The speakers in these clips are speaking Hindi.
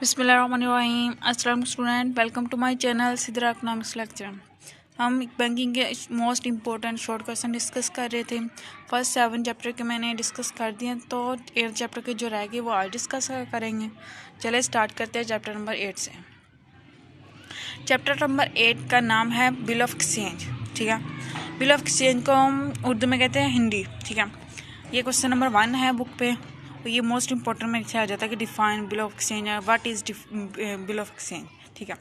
बिस्मिल्लाहिर्रहमानिर्रहीम। अस्सलाम student, welcome to my channel Sidra economics lecture. हम बैंकिंग के most important short question discuss कर रहे थे। फर्स्ट 7 चैप्टर के मैंने डिस्कस कर दिए, तो 8 चैप्टर के जो रह गए वो आज डिस्कस करेंगे। चले स्टार्ट करते हैं चैप्टर नंबर 8 से। चैप्टर नंबर 8 का नाम है बिल ऑफ एक्सचेंज। ठीक है, बिल ऑफ एक्सचेंज को हम उर्दू में कहते हैं हिंदी। ठीक है, ये क्वेश्चन नंबर 1 है बुक पे। तो ये मोस्ट इंपॉर्टेंट में से आ जाता है कि define bill of exchange, what is bill of exchange. ठीक है,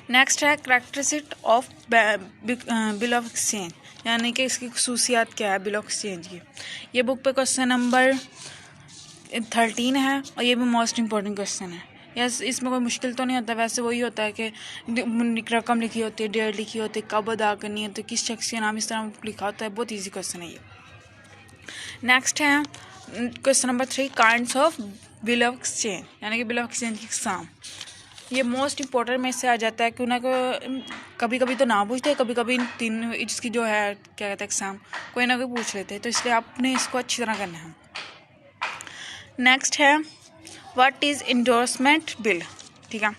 नेक्स्ट है characteristic of bill of exchange, यानी कि इसकी खसूसियात क्या है बिल ऑफ एक्सचेंज की। ये बुक पे क्वेश्चन नंबर 13 है और ये भी मोस्ट इंपॉर्टेंट क्वेश्चन है। यस, इसमें कोई मुश्किल तो नहीं होता, वैसे वही होता है कि रकम लिखी होती है, डेट लिखी होती है, कब अदा करनी है, तो किस शख्स के नाम, इस तरह लिखा होता है। बहुत ईजी क्वेश्चन है ये। नेक्स्ट है question number 3, kinds of bill of exchange, यानी कि बिल ऑफ एक्सचेंज की इकसाम। ये मोस्ट इंपॉर्टेंट में से आ जाता है कि उन्हें कभी कभी तो ना पूछते, कभी कभी तीन इसकी जो है क्या कहते हैं एग्जाम कोई ना कोई पूछ लेते हैं, तो इसलिए आपने इसको अच्छी तरह करना है। नेक्स्ट है व्हाट इज़ इंडोर्समेंट बिल। ठीक है,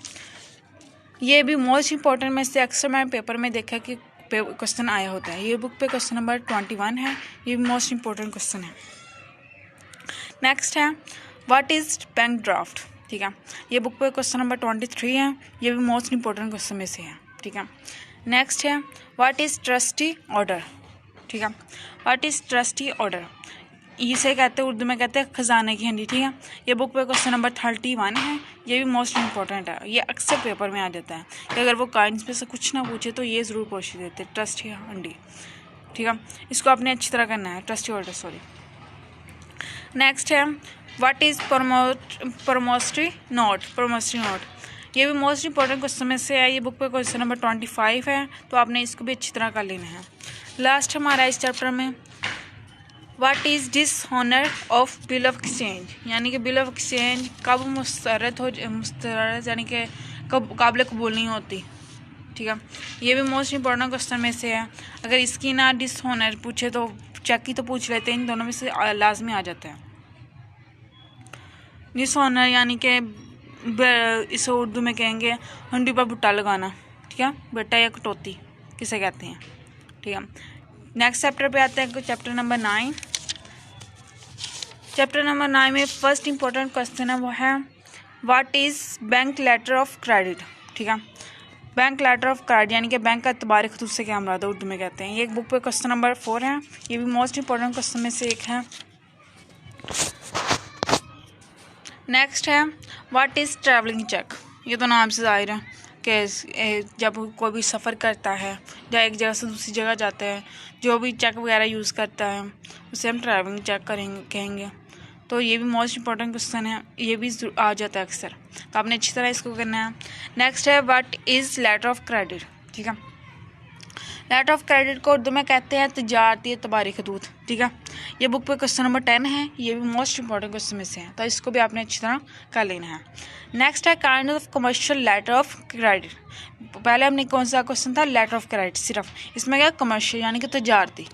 ये भी मोस्ट इंपॉर्टेंट में से अक्सर मैंने पेपर में देखा कि क्वेश्चन आया होता है। ये बुक पे क्वेश्चन नंबर 21 है, ये भी मोस्ट इंपॉर्टेंट क्वेश्चन है। नेक्स्ट है व्हाट इज़ बैंक ड्राफ्ट। ठीक है, ये बुक पे क्वेश्चन नंबर 23 है, ये भी मोस्ट इंपॉर्टेंट क्वेश्चन में से है। ठीक है, नेक्स्ट है व्हाट इज़ ट्रस्टी ऑर्डर। ठीक है, व्हाट इज़ ट्रस्टी ऑर्डर, इसे कहते हैं उर्दू में कहते हैं खजाने की हंडी। ठीक है, ये बुक पे क्वेश्चन नंबर 31 है, ये भी मोस्ट इंपॉर्टेंट है। ये अक्सर पेपर में आ जाता है कि अगर वो काइंड्स में से कुछ ना पूछे तो ये ज़रूर पूछ देते हैं, ट्रस्टी हंडी। ठीक है, इसको आपने अच्छी तरह करना है, ट्रस्टी ऑर्डर सॉरी। नेक्स्ट है व्हाट इज़ प्रमोस्ट्री नोट। प्रमोस्ट्री नोट, ये भी मोस्ट इंपॉर्टेंट क्वेश्चन में से है। ये बुक पे क्वेश्चन नंबर 25 है, तो आपने इसको भी अच्छी तरह कर लेना है। लास्ट हमारा इस चैप्टर में what is dishonour of bill of exchange, यानी कि बिल ऑफ एक्सचेंज कब मुस्तरद यानी कि कब काबिल कबूल नहीं होती। ठीक है, ये भी मोस्ट इंपॉर्टेंट क्वेश्चन में से है। अगर इसकी ना डिसऑनर पूछे तो चेक ही तो पूछ लेते हैं, इन दोनों में से लाजमी आ जाता है। डिसऑनर यानी कि इसे उर्दू में कहेंगे हंडी पर भुट्टा लगाना। ठीक है, बेटा या कटौती किसे कहते हैं। ठीक है, नेक्स्ट चैप्टर पे आते हैं, चैप्टर नंबर 9। चैप्टर नंबर 9 में फर्स्ट इंपॉर्टेंट क्वेश्चन है वो है what is bank letter of credit. ठीक है, बैंक लेटर ऑफ क्रेडिट यानी कि बैंक का एतबार खतूत से क्या मुराद है, उर्दू में कहते हैं। ये एक बुक पे क्वेश्चन नंबर 4 है, ये भी मोस्ट इंपॉर्टेंट क्वेश्चन में से एक है। नेक्स्ट है व्हाट इज़ ट्रैवलिंग चेक। ये तो नाम से जाहिर है कि जब कोई भी सफ़र करता है या एक जगह से दूसरी जगह जाता है, जो भी चेक वगैरह यूज़ करता है उसे हम ट्रैवलिंग चेक कहेंगे। तो ये भी मोस्ट इंपॉर्टेंट क्वेश्चन है, ये भी आ जाता है अक्सर, तो आपने अच्छी तरह इसको करना है। नेक्स्ट है what is letter of credit. ठीक है, लेटर ऑफ क्रेडिट को उर्दू में कहते हैं तजारती एतबारी खतूत। ठीक है, ये बुक पे क्वेश्चन नंबर 10 है, ये भी मोस्ट इंपॉर्टेंट क्वेश्चन में से है, तो इसको भी आपने अच्छी तरह कर लेना है। नेक्स्ट है kind of commercial letter of credit. पहले हमने कौन सा क्वेश्चन था, लेटर ऑफ क्रेडिट सिर्फ, इसमें क्या कमर्शियल यानी कि तजारती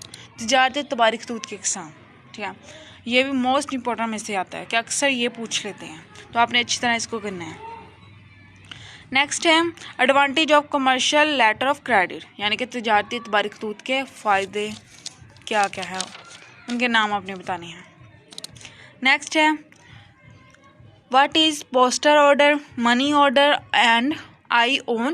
एतबारी खतूत के एग्जाम। ठीक है, ये भी मोस्ट इंपॉर्टेंट में से आता है कि अक्सर ये पूछ लेते हैं, तो आपने अच्छी तरह इसको करना है। नेक्स्ट है advantage of commercial letter of credit, यानी कि तजारती एतबारी खतूत के फ़ायदे क्या क्या है, उनके नाम आपने बताने हैं। नेक्स्ट है what is postal order, money order and I O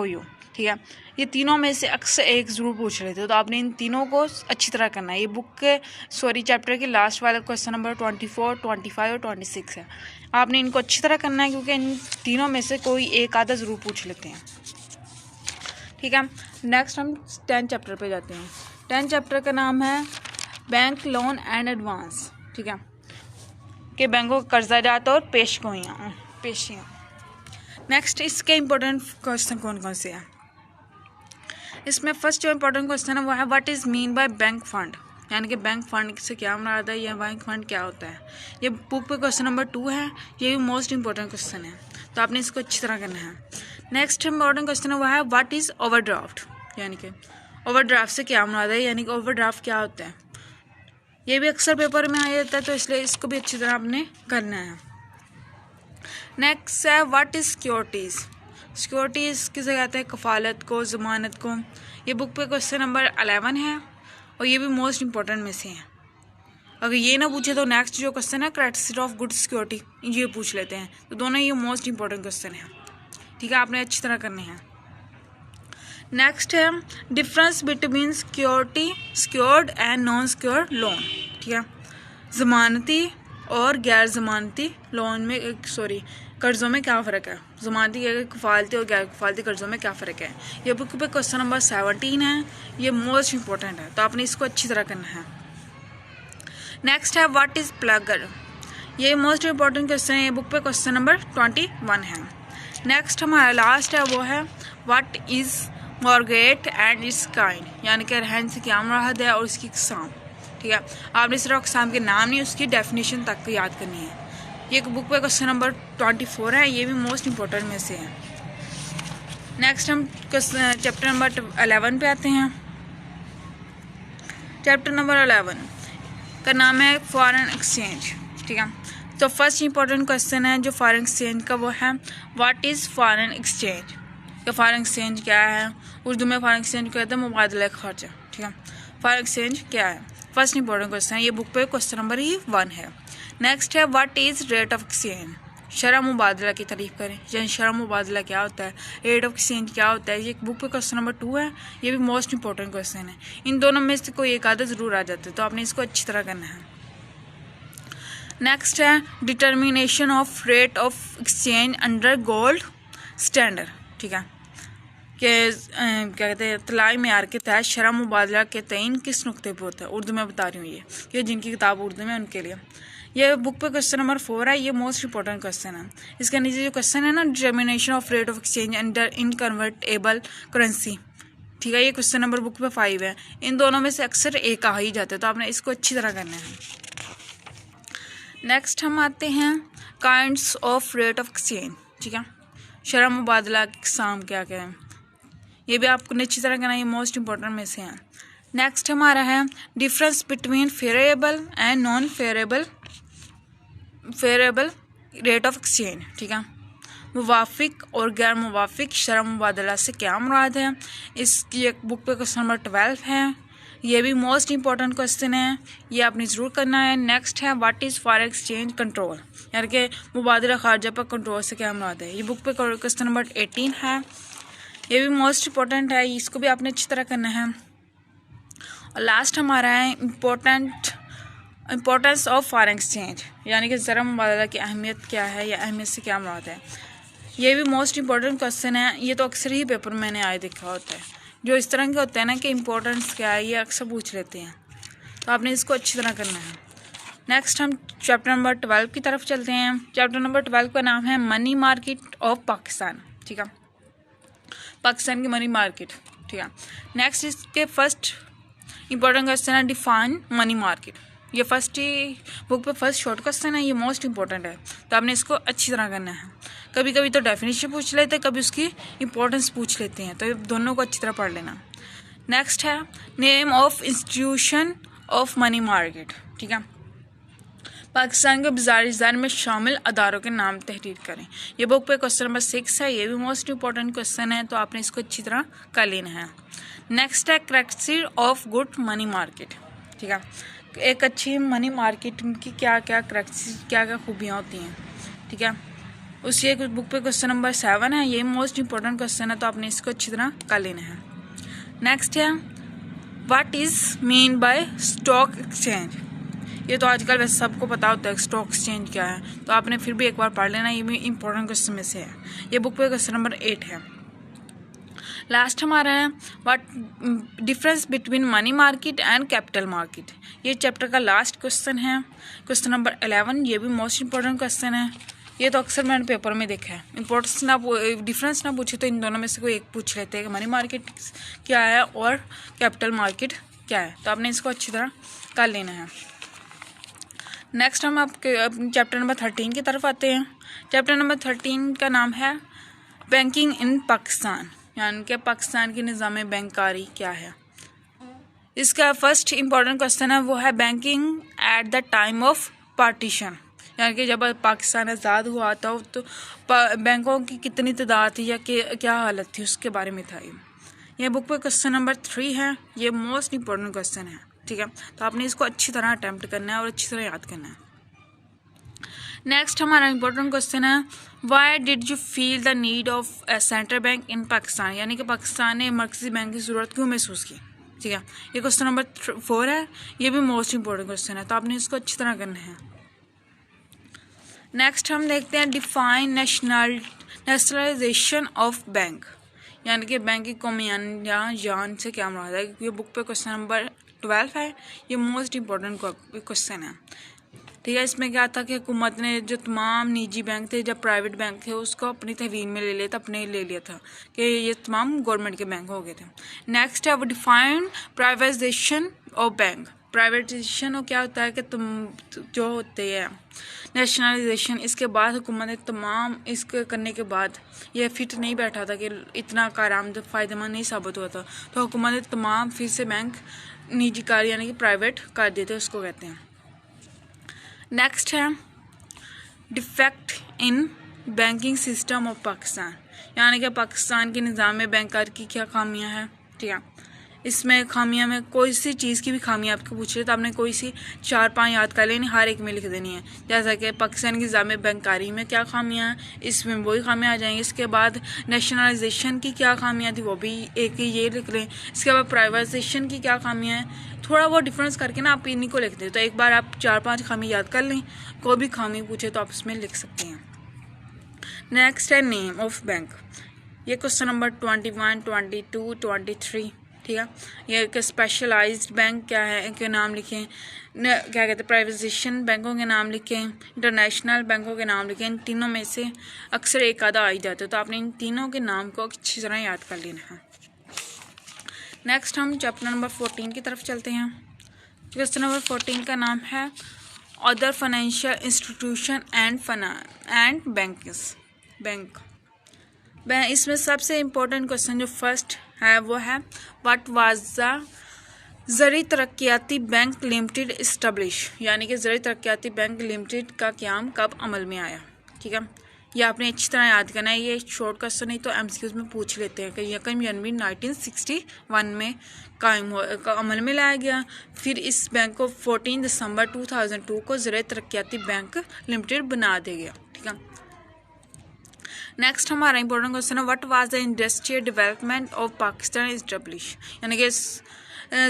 U. ठीक है, ये तीनों में से अक्सर एक ज़रूर पूछ लेते हो, तो आपने इन तीनों को अच्छी तरह करना है। ये बुक के चैप्टर के लास्ट वाला क्वेश्चन नंबर 24, 25 और 26 है, आपने इनको अच्छी तरह करना है क्योंकि इन तीनों में से कोई एक आधा ज़रूर पूछ लेते हैं। ठीक है, नेक्स्ट हम 10 चैप्टर पे जाते हैं। 10 चैप्टर का नाम है बैंक लोन एंड एडवांस। ठीक है, कि बैंकों का कर्जाजात और पेशियाँ। नेक्स्ट इसके इम्पोर्टेंट क्वेश्चन कौन कौन से हैं। इसमें फर्स्ट जो इम्पोर्टेंट क्वेश्चन है वो है what is mean by bank fund, यानी कि बैंक फंड से क्या मुराद है, या बैंक फंड क्या होता है। ये बुक पे क्वेश्चन नंबर 2 है, ये भी मोस्ट इंपॉर्टेंट क्वेश्चन है, तो आपने इसको अच्छी तरह करना है। नेक्स्ट इम्पोर्टेंट क्वेश्चन है वो है व्हाट इज़ ओवरड्राफ्ट, यानी कि ओवरड्राफ्ट से क्या मुराद है, यानी कि ओवरड्राफ्ट क्या होता है। ये भी अक्सर पेपर में आ जाता है, तो इसलिए इसको भी अच्छी तरह आपने करना है। नेक्स्ट है व्हाट इज़ सिक्योरिटीज़। सिक्योरिटीज़ किसे कहते हैं? कफालत को, ज़मानत को। ये बुक पे क्वेश्चन नंबर 11 है और ये भी मोस्ट इंपॉर्टेंट में से है। अगर ये ना पूछे तो नेक्स्ट जो क्वेश्चन है कैरेक्टरिस्टिक्स ऑफ गुड सिक्योरिटी, ये पूछ लेते हैं। तो दोनों ये मोस्ट इंपॉर्टेंट क्वेश्चन है, ठीक है, आपने अच्छी तरह करने हैं। नेक्स्ट है difference between security, secured and non secured loan, ठीक है। ज़मानती और गैर ज़मानती लोन में कर्ज़ों में क्या फ़र्क है? ज़मानती कफ़ालती और गैर कफ़ालती कर्ज़ों में क्या फ़र्क है? ये बुक पे क्वेश्चन नंबर 17 है, ये मोस्ट इंपॉर्टेंट है, तो आपने इसको अच्छी तरह करना है। नेक्स्ट है व्हाट इज़ प्लगर। ये मोस्ट इंपॉर्टेंट क्वेश्चन है, ये बुक पे क्वेश्चन नंबर 21 है। नेक्स्ट हमारा लास्ट है, वो है what is mortgage and it's kind, यानी कि रहन से क्या मुराद है और इसकी इकसाम, ठीक है। आपने सिर्फ इकसाम के नाम नहीं, उसकी डेफिनेशन तक को याद करनी है। ये बुक पे क्वेश्चन नंबर 24 है, ये भी मोस्ट इंपॉर्टेंट में से है। नेक्स्ट हम चैप्टर नंबर 11 पे आते हैं। चैप्टर नंबर 11 का नाम है फॉरेन एक्सचेंज, ठीक है। तो फर्स्ट इंपॉर्टेंट क्वेश्चन है जो फॉरेन एक्सचेंज का, वो है व्हाट इज़ फॉरेन एक्सचेंज। या फॉरेन एक्सचेंज क्या है? उर्दू में फॉरेन एक्सचेंज को कहते हैं मुबादला खर्चा, ठीक है। फॉरेन एक्सचेंज क्या है? फर्स्ट इंपॉर्टेंट क्वेश्चन है, ये बुक पे क्वेश्चन नंबर 1 है। नेक्स्ट है what is rate of exchange. शरह मुबादला की तारीफ करें, यानी शरह मुबादला क्या होता है, रेट ऑफ एक्सचेंज क्या होता है। ये बुक पे क्वेश्चन नंबर 2 है, ये भी मोस्ट इंपॉर्टेंट क्वेश्चन है। इन दोनों में से कोई एक आधा ज़रूर आ जाता है, तो आपने इसको अच्छी तरह करना है। नेक्स्ट है determination of rate of exchange under gold standard, ठीक है। कि क्या कहते हैं, तलाई मेयार के तहत शरह मुबादला के तयन किस नुक्ते पर होता है। उर्दू में बता रही हूँ ये, कि जिनकी किताब उर्दू में उनके लिए। ये बुक पे क्वेश्चन नंबर 4 है, ये मोस्ट इंपॉर्टेंट क्वेश्चन है। इसके नीचे जो क्वेश्चन है ना, determination of rate of exchange under inconvertible currency, ठीक है, ये क्वेश्चन नंबर बुक पे 5 है। इन दोनों में से अक्सर एक आ ही जाता है, तो आपने इसको अच्छी तरह करना है। नेक्स्ट हम आते हैं kinds of rate of exchange, ठीक है। शरह मुबादला की इकसाम क्या क्या है, ये भी आपको अच्छी तरह करना है, ये मोस्ट इंपॉर्टेंट में से है। नेक्स्ट हमारा है difference between favourable and non favourable rate of exchange, ठीक है। मुवाफिक और गैर मुवाफिक शरह मुबादला से क्या मुराद है। इसकी एक बुक पे क्वेश्चन नंबर 12 है, ये भी मोस्ट इंपॉर्टेंट क्वेश्चन है, ये आपने ज़रूर करना है। नेक्स्ट है what is foreign exchange control, यानी कि मुबादला खारजा पर कंट्रोल से क्या मुराद है। ये बुक पे क्वेश्चन नंबर 18 है, ये भी मोस्ट इंपॉर्टेंट है, इसको भी आपने अच्छी तरह करना है। और लास्ट हमारा है इम्पोर्टेंस ऑफ फॉरेन एक्सचेंज, यानी कि ज़रा मुबादला की अहमियत क्या है या अहमियत से क्या मुराद है। ये भी मोस्ट इंपॉर्टेंट क्वेश्चन है, ये तो अक्सर ही पेपर में मैंने आए देखा होता है। जो इस तरह के होते हैं ना कि इम्पोर्टेंस क्या है, ये अक्सर पूछ लेते हैं, तो आपने इसको अच्छी तरह करना है। नेक्स्ट हम चैप्टर नंबर 12 की तरफ चलते हैं। चैप्टर नंबर 12 का नाम है मनी मार्केट ऑफ पाकिस्तान, ठीक है, पाकिस्तान की मनी मार्केट, ठीक है। नेक्स्ट इसके फर्स्ट इंपॉर्टेंट क्वेश्चन है डिफाइन मनी मार्केट। ये फर्स्ट ही बुक पे फर्स्ट शॉर्ट क्वेश्चन है, ये मोस्ट इंपॉर्टेंट है, तो आपने इसको अच्छी तरह करना है। कभी कभी तो डेफिनेशन पूछ लेते हैं, कभी उसकी इंपॉर्टेंस पूछ लेते हैं, तो ये दोनों को अच्छी तरह पढ़ लेना। नेक्स्ट है name of institution of money market, ठीक है। पाकिस्तान के बाज़ार में शामिल अदारों के नाम तहरीर करें। ये बुक पे क्वेश्चन नंबर 6 है, ये भी मोस्ट इंपॉर्टेंट क्वेश्चन है, तो आपने इसको अच्छी तरह कर लेना है। नेक्स्ट है characteristics of good money market, ठीक है। एक अच्छी मनी मार्केट की क्या क्या कैरेक्टरिस्टिक्स, क्या क्या खूबियाँ होती हैं, ठीक है। उसकी एक बुक पे क्वेश्चन नंबर 7 है, ये मोस्ट इंपॉर्टेंट क्वेश्चन है, तो आपने इसको अच्छी तरह कर लेना है। नेक्स्ट है what is mean by stock exchange. ये तो आजकल वैसे सबको पता होता है स्टॉक एक्सचेंज क्या है, तो आपने फिर भी एक बार पढ़ लेना, ये भी इंपॉर्टेंट क्वेश्चन में से है। ये बुक पे क्वेश्चन नंबर 8 है। लास्ट हमारा है what difference between money market and capital market. ये चैप्टर का लास्ट क्वेश्चन है, क्वेश्चन नंबर 11, ये भी मोस्ट इंपॉर्टेंट क्वेश्चन है। ये तो अक्सर मैंने पेपर में देखा है, इंपॉर्टेंस ना डिफरेंस ना पूछे तो इन दोनों में से कोई एक पूछ लेते हैं कि मनी मार्केट क्या है और कैपिटल मार्केट क्या है, तो आपने इसको अच्छी तरह कर लेना है। नेक्स्ट हम आपके चैप्टर नंबर 13 की तरफ आते हैं। चैप्टर नंबर 13 का नाम है बैंकिंग इन पाकिस्तान, यानी कि पाकिस्तान की निज़ाम बैंकारी क्या है। इसका फर्स्ट इंपॉर्टेंट क्वेश्चन है, वो है banking at the time of partition, यानी कि जब पाकिस्तान आज़ाद हुआ था तो बैंकों की कितनी तादाद थी या क्या हालत थी उसके बारे में था ये बुक पे क्वेश्चन नंबर 3 है। ये मोस्ट इंपॉर्टेंट क्वेश्चन है, ठीक है। तो आपने इसको अच्छी तरह अटैम्प्ट करना है और अच्छी तरह याद करना है। नेक्स्ट हमारा इंपॉर्टेंट क्वेश्चन है, why did you feel the need of a central bank in Pakistan, यानी कि पाकिस्तान ने मरकजी बैंक की ज़रूरत क्यों महसूस की, ठीक है। ये क्वेश्चन नंबर 4 है। ये भी मोस्ट इंपॉर्टेंट क्वेश्चन है, तो आपने इसको अच्छी तरह करना है। नेक्स्ट हम देखते हैं, डिफाइन नेशनलाइजेशन ऑफ बैंक, यानी कि बैंक की कौमियान से क्या मुराद है। ये बुक पे क्वेश्चन नंबर 12 है। ये मोस्ट इंपॉर्टेंट क्वेश्चन है, ठीक है। इसमें क्या था कि हुकूमत ने जो तमाम निजी बैंक थे, जब प्राइवेट बैंक थे, उसको अपनी तहवील में ले लिया था, अपने ले लिया था कि ये तमाम गवर्नमेंट के बैंक हो गए थे। नेक्स्ट है वो define privatisation of bank. Privatisation क्या होता है कि तुम जो होते हैं नेशनलाइजेशन, इसके बाद हुकूमत ने तमाम इसके करने के बाद ये फिट नहीं बैठा था कि इतना कारआमद फ़ायदेमंद नहीं साबित हुआ था, तो हुकूमत ने तमाम फिर से बैंक निजी कार यानी कि प्राइवेट कर देते, उसको कहते हैं। नेक्स्ट है defect in banking system of Pakistan, यानी कि पाकिस्तान के निज़ाम में बैंकर की क्या खामियां हैं, ठीक है। इसमें खामियां में कोई सी चीज़ की भी खामियां आपको पूछ रहे तो आपने कोई सी 4-5 याद कर लेनी, हर एक में लिख देनी है। जैसा कि पाकिस्तान के निज़ाम में बैंकारी में क्या खामियां हैं, इसमें वही खामियां आ जाएंगी। इसके बाद नेशनलाइजेशन की क्या खामियां थी, वो भी एक ही ये लिख लें। इसके बाद प्राइवेटाइजेशन की क्या खामियां हैं, थोड़ा वो डिफरेंस करके ना आप इन्हीं को लिख दें। तो एक बार आप 4-5 खामी याद कर लें, कोई भी खामी पूछे तो आप इसमें लिख सकते हैं। नेक्स्ट है नेम ऑफ बैंक। ये क्वेश्चन नंबर 21, 22, 23, ठीक है। ये एक स्पेशलाइज्ड बैंक क्या है, इनके नाम लिखें। क्या कहते हैं, प्राइवेटाइजेशन बैंकों के नाम लिखें, इंटरनेशनल बैंकों के नाम लिखें। इन तीनों में से अक्सर एक आधा आ ही जाता है, तो आपने इन तीनों के नाम को अच्छी तरह याद कर लेना है। नेक्स्ट हम चैप्टर नंबर 14 की तरफ चलते हैं। क्वेश्चन नंबर 14 का नाम है other financial institution and bank. इसमें सबसे इम्पोर्टेंट क्वेश्चन जो फर्स्ट है वो है, what was the Zarai Taraqiati bank limited establish, यानी कि ज़री तरक्याती बैंक लिमिटेड का क़याम कब अमल में आया, ठीक है। ये आपने अच्छी तरह याद करना है। ये शॉर्ट क्वेश्चन नहीं तो एमसीक्यूज में पूछ लेते हैं कि यकम जनवरी 1961 में अमल में लाया गया। फिर इस बैंक को 14 दिसंबर 2002 को ज़री तरक्याती बैंक लिमिटेड बना दिया गया, ठीक है। नेक्स्ट हमारा इंपॉर्टेंट क्वेश्चन है, what was the industrial development of Pakistan establish, यानी कि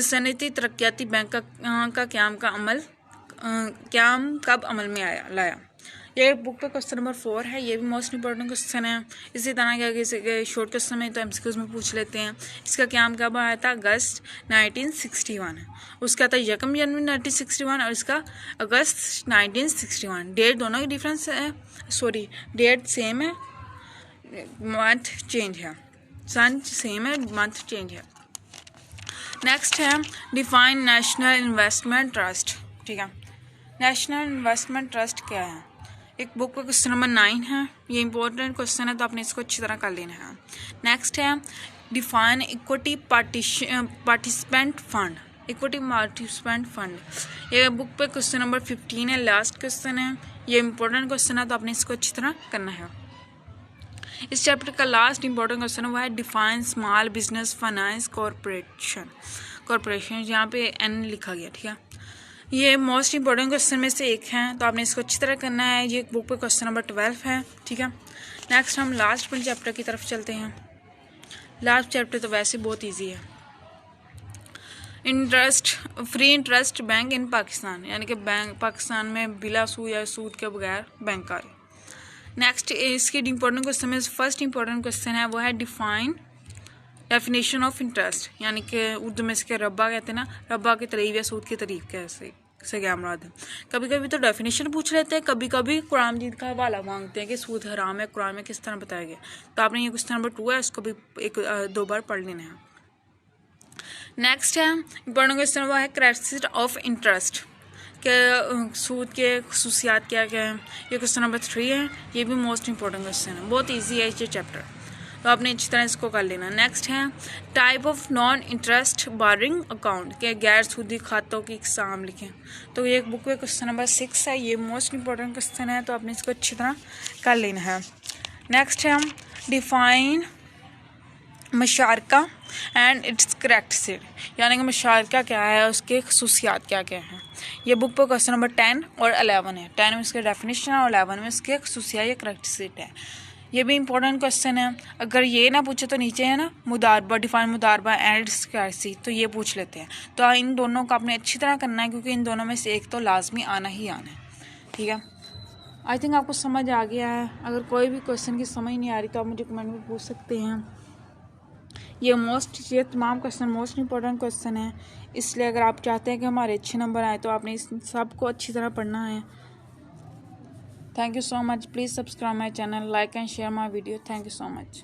सनती तरक्याती बैंक का क़याम कब अमल में लाया। ये बुक पे क्वेश्चन नंबर 4 है। ये भी मोस्ट इंपॉर्टेंट क्वेश्चन है। इसी तरह के शॉर्ट क्वेश्चन में तो एमसीक्यूज में पूछ लेते हैं। इसका क़याम कब आया था, अगस्त 1961 है। उसका था यकम जनवरी 1961 और इसका अगस्त 1961। डेट दोनों की डिफरेंस है, सॉरी डेट सेम है, मंथ चेंज है, सन सेम है, मंथ चेंज है। नेक्स्ट है डिफाइन नेशनल इन्वेस्टमेंट ट्रस्ट, ठीक है। नेशनल इन्वेस्टमेंट ट्रस्ट क्या है, एक बुक का क्वेश्चन नंबर 9 है। ये इंपॉर्टेंट क्वेश्चन है तो आपने इसको अच्छी तरह कर लेना है। नेक्स्ट है define equity participant fund, equity participant fund. ये बुक पे क्वेश्चन नंबर 15 है, लास्ट क्वेश्चन है। ये इंपॉर्टेंट क्वेश्चन है तो आपने इसको अच्छी तरह करना है। इस चैप्टर का लास्ट इंपॉर्टेंट क्वेश्चन हुआ है define small business finance corporation, यहाँ पे एन लिखा गया, ठीक है। ये मोस्ट इंपॉर्टेंट क्वेश्चन में से एक है तो आपने इसको अच्छी तरह करना है। ये बुक पे क्वेश्चन नंबर 12 है, ठीक है। नेक्स्ट हम लास्ट वाले चैप्टर की तरफ चलते हैं। लास्ट चैप्टर तो वैसे बहुत इजी है, free interest bank in Pakistan, यानी कि बैंक पाकिस्तान में बिला सूद या सूद के बगैर बैंक का। नेक्स्ट इसकी इंपॉर्टेंट क्वेश्चन में फर्स्ट इंपॉर्टेंट क्वेश्चन है वो है डिफाइन डेफिनेशन ऑफ इंटरेस्ट, यानी कि उर्दू में इसके रब्बा कहते हैं ना, रब्बा के तरीक़ या सूद के तरीक़ कैसे से क्या मुराद है। कभी कभी तो डेफिनेशन पूछ लेते हैं, कभी कभी कुरान मजीद का हवाला मांगते हैं कि सूद हराम है, कुरान में किस तरह बताया गया। तो आपने ये क्वेश्चन नंबर 2 है, इसको भी 1-2 बार पढ़ लेना है। नेक्स्ट है इंपॉर्टेंट क्वेश्चन वो है क्रेडिट ऑफ इंटरेस्ट के सूद के खसूसियात क्या क्या हैं। ये क्वेश्चन नंबर 3 है। ये भी मोस्ट इंपॉर्टेंट क्वेश्चन है, बहुत ईजी है ये चैप्टर। तो आपने अच्छी तरह इसको कर लेना। नेक्स्ट है type of non interest boring account, के गैर सूदी खातों की इकसाम लिखें। तो ये बुक में क्वेश्चन नंबर 6 है, ये मोस्ट इंपॉर्टेंट क्वेश्चन है, तो आपने इसको अच्छी तरह कर लेना है। नेक्स्ट है हम डिफाइन मुशारका एंड इट्स करेक्टरिस्टिक, यानी कि मुशारका क्या है, उसके खसूसियात क्या क्या हैं। ये बुक पर क्वेश्चन नंबर 10 और 11 है। 10 में इसके डेफिनेशन है और 11 में इसके खसूसियात या करेक्टरिस्टिक है। ये भी इंपॉर्टेंट क्वेश्चन है। अगर ये ना पूछे तो नीचे है ना मुदारबा, डिफाइन मुदारबा एंड इट्स करेक्टरिस्टिक, तो ये पूछ लेते हैं। तो इन दोनों का आपने अच्छी तरह करना है, क्योंकि इन दोनों में से एक तो लाजमी आना ही आना है। ठीक है, आई थिंक आपको समझ आ गया है। अगर कोई भी क्वेश्चन की समझ नहीं आ रही तो आप मुझे कमेंट में पूछ सकते हैं। ये तमाम क्वेश्चन मोस्ट इंपॉर्टेंट क्वेश्चन है, इसलिए अगर आप चाहते हैं कि हमारे अच्छे नंबर आए तो आपने इस सबको अच्छी तरह पढ़ना है। Thank you so much. Please subscribe my channel, like and share my video. Thank you so much.